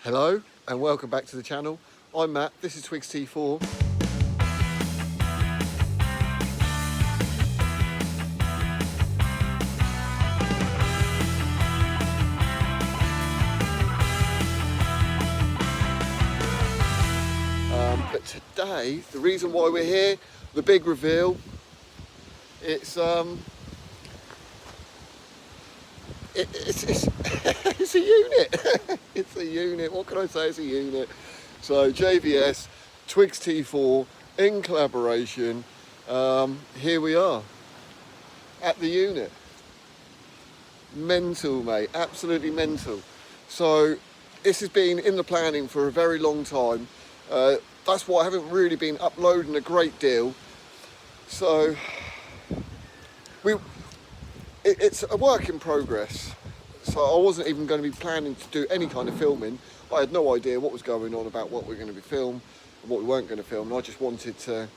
Hello and welcome back to the channel. I'm Matt, this is Twigs T4. But today, the reason why we're here, the big reveal, it's it's a unit. It's a unit. What can I say? It's a unit. So JVS, Twigs T4 in collaboration. Here we are at the unit. Mental, mate. Absolutely mental. So this has been in the planning for a very long time. That's why I haven't really been uploading a great deal. So it's a work in progress. So I wasn't even going to be planning to do any kind of filming. I had no idea what was going on about what we're going to be filming and what we weren't going to film. And I just wanted to,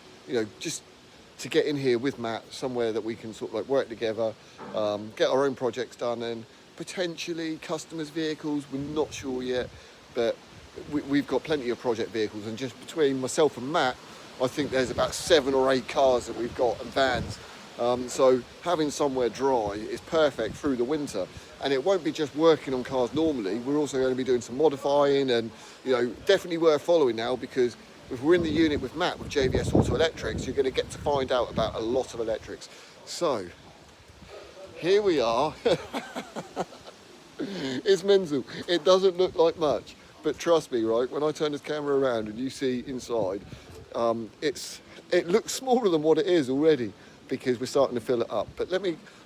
just to get in here with Matt, somewhere that we can sort of like work together, get our own projects done, and potentially customers' vehicles. We're not sure yet, but we've got plenty of project vehicles, and just between myself and Matt, I think there's about 7 or 8 cars that we've got and vans. So having somewhere dry is perfect through the winter, and it won't be just working on cars normally. We're also going to be doing some modifying, and definitely worth following now, because if we're in the unit with Matt with JVS Auto Electrics, you're going to get to find out about a lot of electrics. So here we are. It's mental. It doesn't look like much, but trust me, right, when I turn this camera around and you see inside, it looks smaller than what it is already, because we're starting to fill it up. But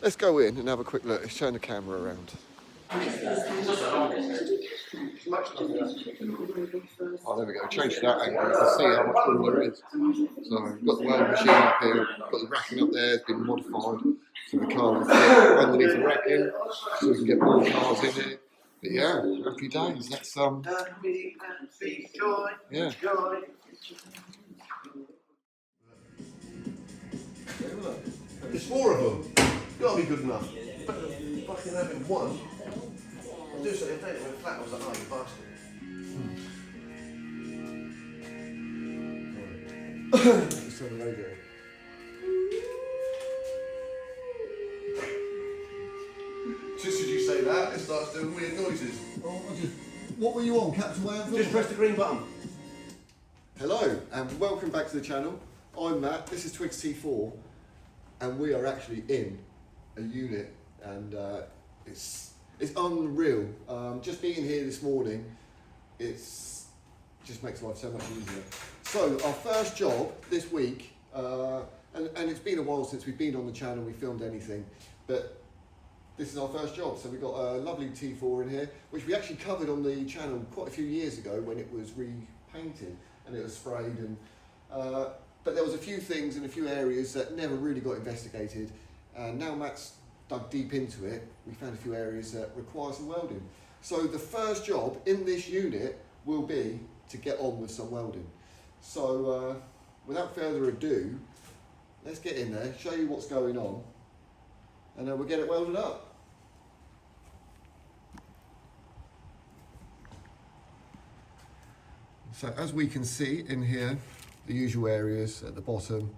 let's go in and have a quick look. Let's turn the camera around. Oh, there we go. Change that angle. You can see how much room there is. So we've got the welding machine up here, we've got the racking up there, it's been modified. So the car will fit underneath the racking, so we can get more cars in there. But yeah, happy days. That's yeah. There's 4 of them. Gotta be good enough. Better than fucking having one. I'll do something. If they went flat, I was like, oh, you bastard. Let's turn the radio. Just as you say that, it starts doing weird noises. Oh, what were you on, Captain Wales? Just press the green button. Hello and welcome back to the channel. I'm Matt, this is Twigs T4, and we are actually in a unit, and it's unreal. Just being here this morning, just makes life so much easier. So our first job this week, and it's been a while since we've been on the channel, we filmed anything, but this is our first job. So we've got a lovely T4 in here, which we actually covered on the channel quite a few years ago when it was repainted and it was sprayed, and but there was a few things in a few areas that never really got investigated, and now Matt's dug deep into it. We found a few areas that require some welding. So the first job in this unit will be to get on with some welding. So without further ado, let's get in there, show you what's going on, and then we'll get it welded up. So as we can see in here, the usual areas at the bottom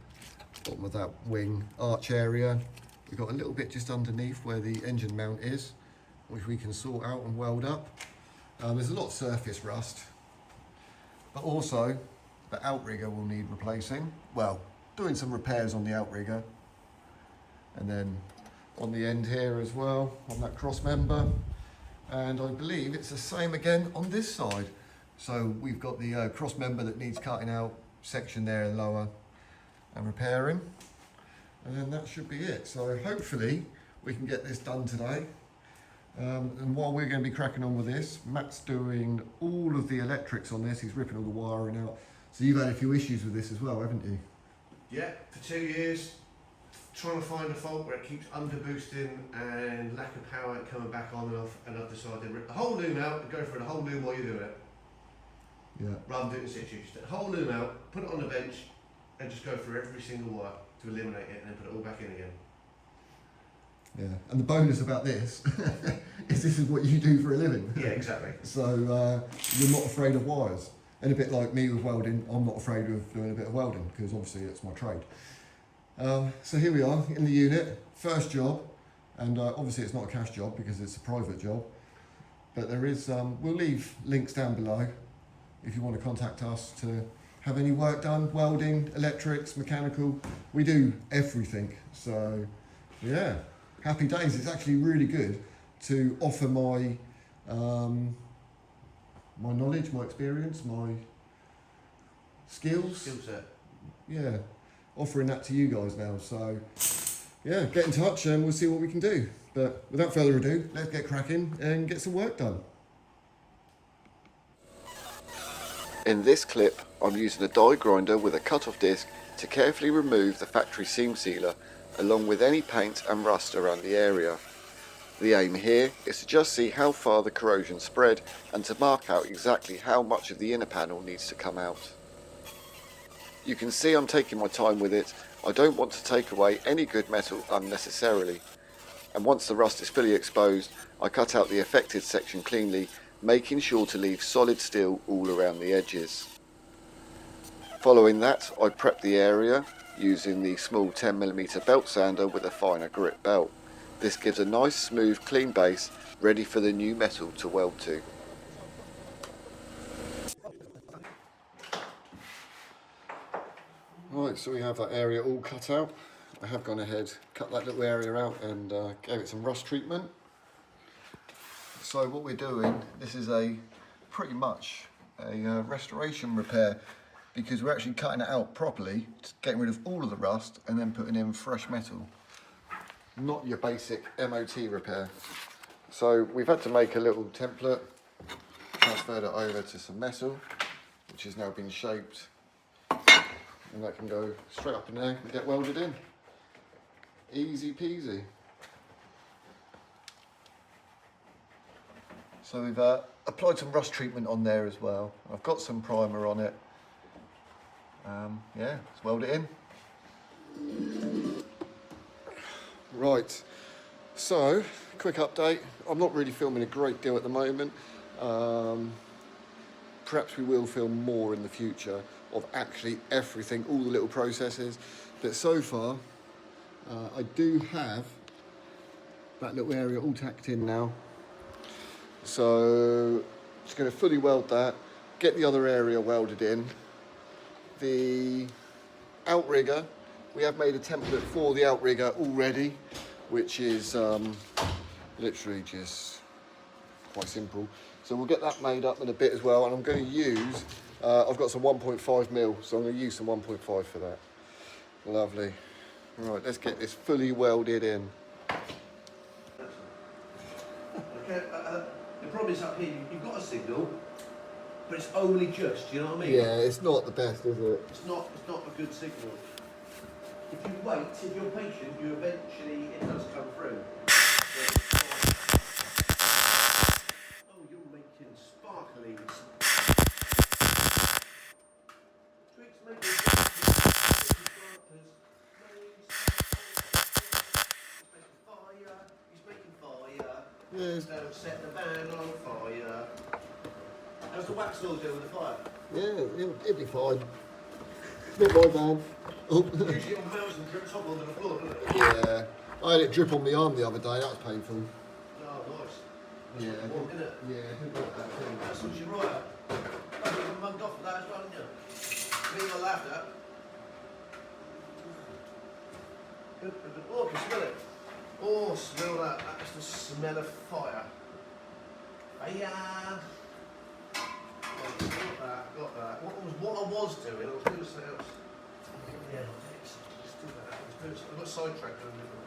of that wing arch area. We've got a little bit just underneath where the engine mount is, which we can sort out and weld up. There's a lot of surface rust, but also the outrigger will need replacing. Well, doing some repairs on the outrigger, and then on the end here as well, on that cross member. And I believe it's the same again on this side. So we've got the cross member that needs cutting out, section there and lower, and repairing. And then that should be it. So hopefully we can get this done today. And while we're going to be cracking on with this, Matt's doing all of the electrics on this. He's ripping all the wiring out. So you've had a few issues with this as well, haven't you? Yeah, for 2 years, trying to find a fault where it keeps under boosting and lack of power coming back on and off, and I've decided to rip the whole loom out and go for the whole loom while you're doing it. Yeah. Rather than doing it in situ. Just take the whole loom out, put it on the bench, and just go through every single wire to eliminate it, and then put it all back in again. Yeah, and the bonus about this is this is what you do for a living. Yeah, exactly. So you're not afraid of wires. And a bit like me with welding, I'm not afraid of doing a bit of welding because obviously it's my trade. So here we are in the unit, first job, and obviously it's not a cash job because it's a private job. But there is, we'll leave links down below if you want to contact us to have any work done, welding, electrics, mechanical. We do everything. So yeah, happy days. It's actually really good to offer my my knowledge, my experience, my skills. Skill set. Yeah, offering that to you guys now. So yeah, get in touch and we'll see what we can do. But without further ado, let's get cracking and get some work done. In this clip, I'm using a die grinder with a cut-off disc to carefully remove the factory seam sealer along with any paint and rust around the area. The aim here is to just see how far the corrosion spread and to mark out exactly how much of the inner panel needs to come out. You can see I'm taking my time with it. I don't want to take away any good metal unnecessarily. And once the rust is fully exposed, I cut out the affected section cleanly, making sure to leave solid steel all around the edges. Following that, I prep the area using the small 10mm belt sander with a finer grit belt. This gives a nice smooth clean base ready for the new metal to weld to. Right, so we have that area all cut out. I have gone ahead, cut that little area out and gave it some rust treatment. So what we're doing, this is pretty much a restoration repair because we're actually cutting it out properly, getting rid of all of the rust and then putting in fresh metal. Not your basic MOT repair. So we've had to make a little template, transferred it over to some metal, which has now been shaped, and that can go straight up in there and get welded in. Easy peasy. So we've applied some rust treatment on there as well. I've got some primer on it. Yeah, let's weld it in. Right, so quick update. I'm not really filming a great deal at the moment. Perhaps we will film more in the future of actually everything, all the little processes. But so far, I do have that little area all tacked in now. So just going to fully weld that, get the other area welded in. The outrigger, we have made a template for the outrigger already, which is literally just quite simple. So we'll get that made up in a bit as well, and I'm going to use, I've got some 1.5mm, so I'm going to use some 1.5 for that. Lovely. Right, let's get this fully welded in. Okay, the problem is up here, you've got a signal, but it's only just, you know what I mean? Yeah, it's not the best, is it? It's not a good signal. If you wait, if you're patient, it does come through. Oh, you're making sparklies. Tricks making He's making fire. Yeah. Don't set the van on fire. How's the wax all doing with the fire? Yeah, it'll be fine. Not my van. Oh. Usually on mouse and drips up onto the floor, doesn't it? Yeah, I had it drip on my arm the other day, that was painful. Oh, nice. Yeah, Warm, isn't it? Yeah, I didn't like that thing. That's what you're right at. Oh, you got mugged off for that as well, didn't you? Me, I laughed at. Good, good, good. Oh, I can smell it. Oh, smell that. That's the smell of fire. Fire. Got that. What I was doing, I was doing something else. Yeah, let's do that. I got sidetracked on a different one.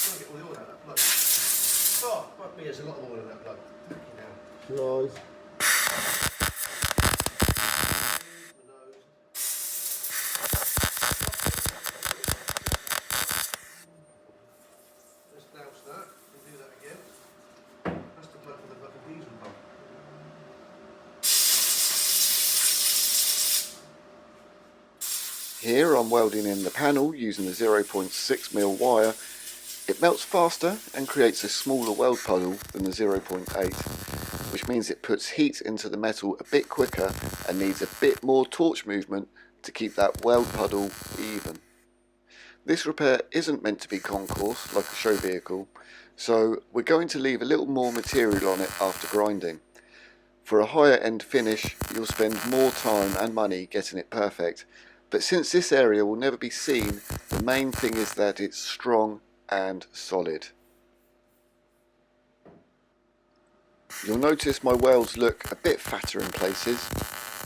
Trying to get all the oil out of that plug. Oh, fuck me, there's a lot of oil in that plug. Fucking hell. Nice. Let's douse that. We'll do that again. That's the plug for the fucking diesel pump. Here I'm welding in the panel using the 0.6mm wire It melts faster and creates a smaller weld puddle than the 0.8, which means it puts heat into the metal a bit quicker and needs a bit more torch movement to keep that weld puddle even. This repair isn't meant to be concourse like a show vehicle, so we're going to leave a little more material on it after grinding. For a higher end finish, you'll spend more time and money getting it perfect, but since this area will never be seen, the main thing is that it's strong and solid. You'll notice my welds look a bit fatter in places.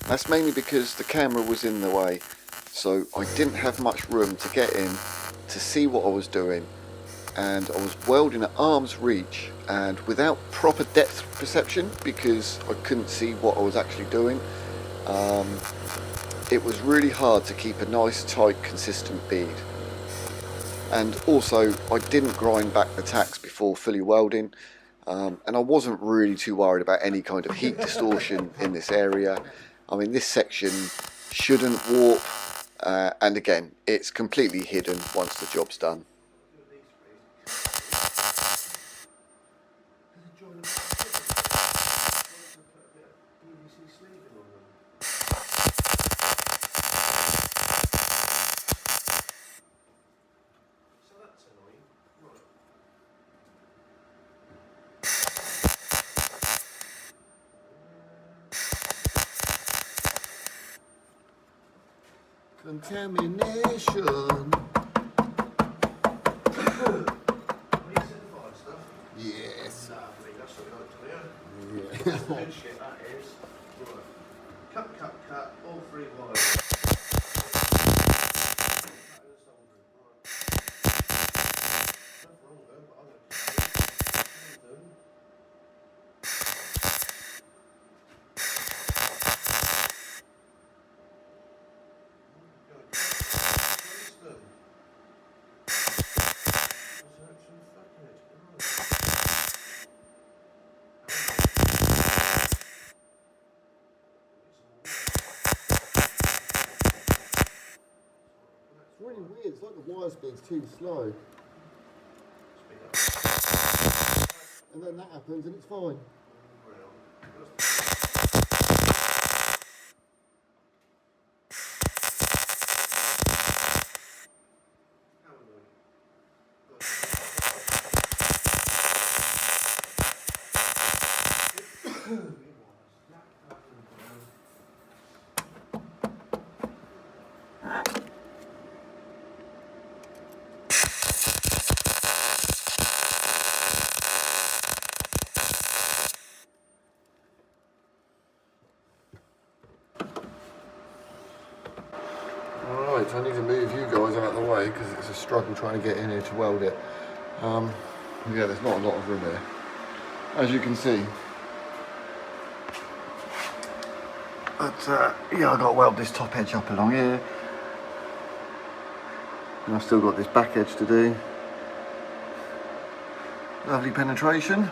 That's mainly because the camera was in the way, so I didn't have much room to get in to see what I was doing, and I was welding at arm's reach and without proper depth perception because I couldn't see what I was actually doing. It was really hard to keep a nice tight consistent bead. And also I didn't grind back the tacks before fully welding, and I wasn't really too worried about any kind of heat distortion in this area. I mean, this section shouldn't warp, and again, it's completely hidden once the job's done. Contamination. Yes. Lovely, that's what we like to hear. Yeah. That's the good shit, that is. Right. Cut, all three wires. Nothing wrong with them, but I'm going to cut them. It's really weird, it's like the wire speed's too slow. And then that happens and it's fine. Alright, so I need to move you guys out of the way because it's a struggle trying to get in here to weld it. Yeah, there's not a lot of room here, as you can see. But yeah, I've got to weld this top edge up along here. And I've still got this back edge to do. Lovely penetration.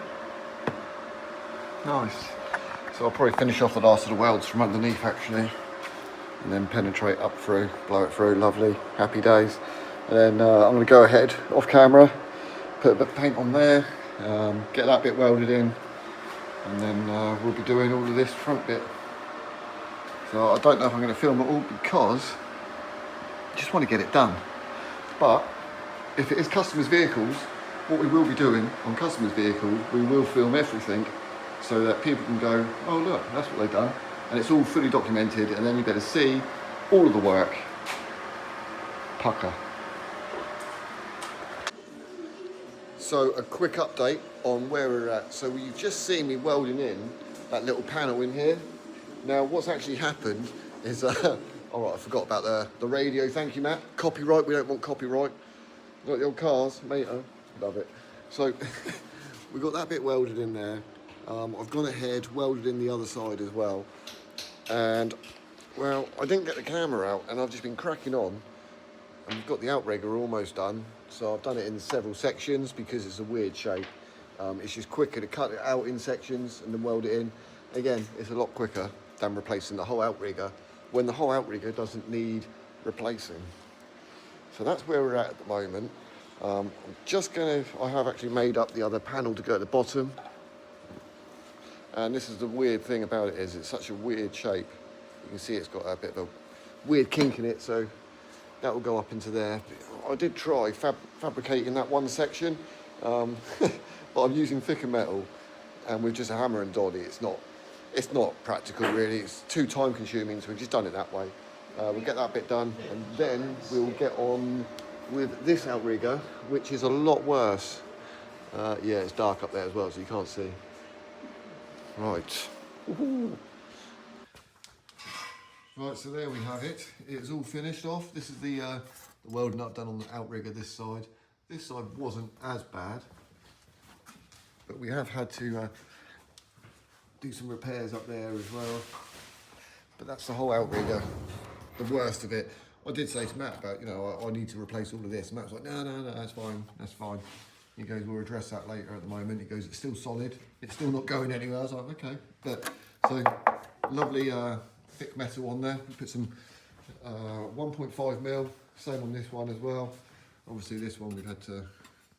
Nice. So I'll probably finish off the last of the welds from underneath actually. And then penetrate up through, blow it through, lovely, happy days. And then I'm going to go ahead, off camera, put a bit of paint on there, get that bit welded in, and then we'll be doing all of this front bit. So I don't know if I'm going to film it all because I just want to get it done. But if it is customers' vehicles, what we will be doing on customers' vehicles, we will film everything so that people can go, oh look, that's what they've done. And it's all fully documented, and then you better see all of the work. Pucker. So a quick update on where we're at. So you've just seen me welding in that little panel in here. Now what's actually happened is, all right, I forgot about the radio. Thank you, Matt. Copyright, we don't want copyright. Got the old cars, mate, love it. So we got that bit welded in there. I've gone ahead, welded in the other side as well. And, well, I didn't get the camera out and I've just been cracking on. And we've got the outrigger almost done. So I've done it in several sections because it's a weird shape. It's just quicker to cut it out in sections and then weld it in. Again, it's a lot quicker than replacing the whole outrigger when the whole outrigger doesn't need replacing. So that's where we're at the moment. I'm just going to, I have actually made up the other panel to go at the bottom. And this is the weird thing about it is it's such a weird shape. You can see it's got a bit of a weird kink in it, so that will go up into there. I did try fabricating that one section, but I'm using thicker metal, and with just a hammer and dolly, it's not practical really. It's too time consuming, so we've just done it that way. We'll get that bit done, and then we'll get on with this outrigger, which is a lot worse. Yeah, it's dark up there as well, so you can't see. Right. Woohoo. Right, so there we have it. It's all finished off. This is the welding I've done on the outrigger this side. This side wasn't as bad, but we have had to do some repairs up there as well. But that's the whole outrigger, the worst of it. I did say to Matt about, you know, I need to replace all of this. And Matt was like, no, that's fine, that's fine. He goes, we'll address that later at the moment. He goes, it's still solid. It's still not going anywhere. I was like, okay. But, so, lovely thick metal on there. We put some 1.5 mil, same on this one as well. Obviously this one we've had to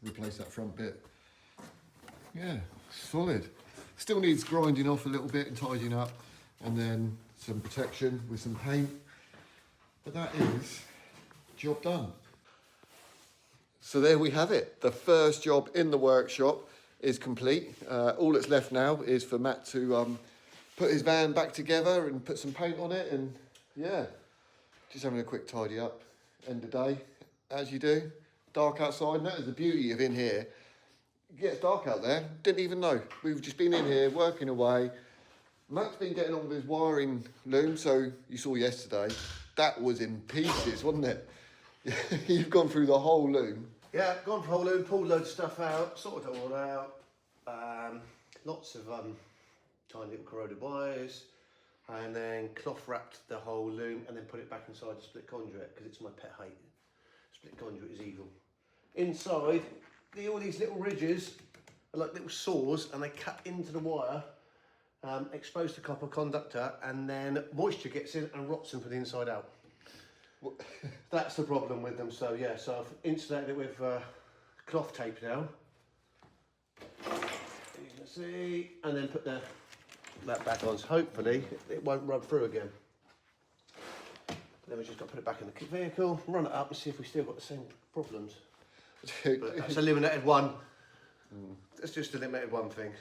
replace that front bit. Yeah, solid. Still needs grinding off a little bit and tidying up, and then some protection with some paint. But that is job done. So there we have it. The first job in the workshop is complete. All that's left now is for Matt to put his van back together and put some paint on it, and yeah, just having a quick tidy up. End of day, as you do. Dark outside, and that is the beauty of in here. It gets dark out there, didn't even know. We've just been in here working away. Matt's been getting on with his wiring loom, so you saw yesterday, that was in pieces, wasn't it? You've gone through the whole loom. Yeah, gone for the whole loom, pulled loads of stuff out, sorted it all out. Lots of tiny little corroded wires, and then cloth wrapped the whole loom and then put it back inside the split conduit because it's my pet hate. Split conduit is evil. Inside, all these little ridges are like little saws, and they cut into the wire, expose the copper conductor, and then moisture gets in and rots them from the inside out. That's the problem with them. So yeah, so I've insulated it with cloth tape now. You can see, and then put that back on. So hopefully it won't rub through again. Then we just got to put it back in the vehicle, run it up, and see if we still got the same problems. But that's eliminated one. It's just eliminated one thing.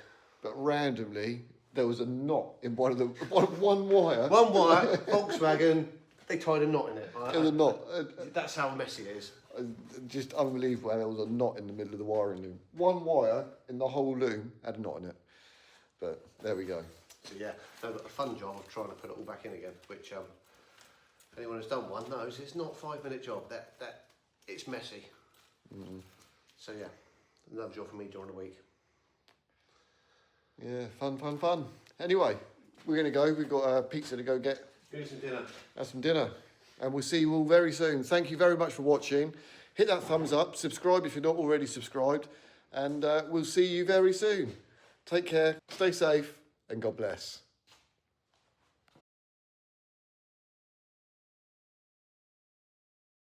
But randomly, there was a knot in one of the one wire. One wire, Volkswagen. They tied a knot in it. There was a knot. That's how messy it is. Just unbelievable. There was a knot in the middle of the wiring loom. One wire in the whole loom had a knot in it. But there we go. So yeah, I've got a fun job of trying to put it all back in again, which anyone who's done one knows it's not a 5-minute job. That it's messy. So yeah, another job for me during the week. Yeah, fun. Anyway, we're going to go. We've got pizza to go get. Do some dinner. Have some dinner. And we'll see you all very soon. Thank you very much for watching. Hit that thumbs up. Subscribe if you're not already subscribed. And we'll see you very soon. Take care. Stay safe. And God bless.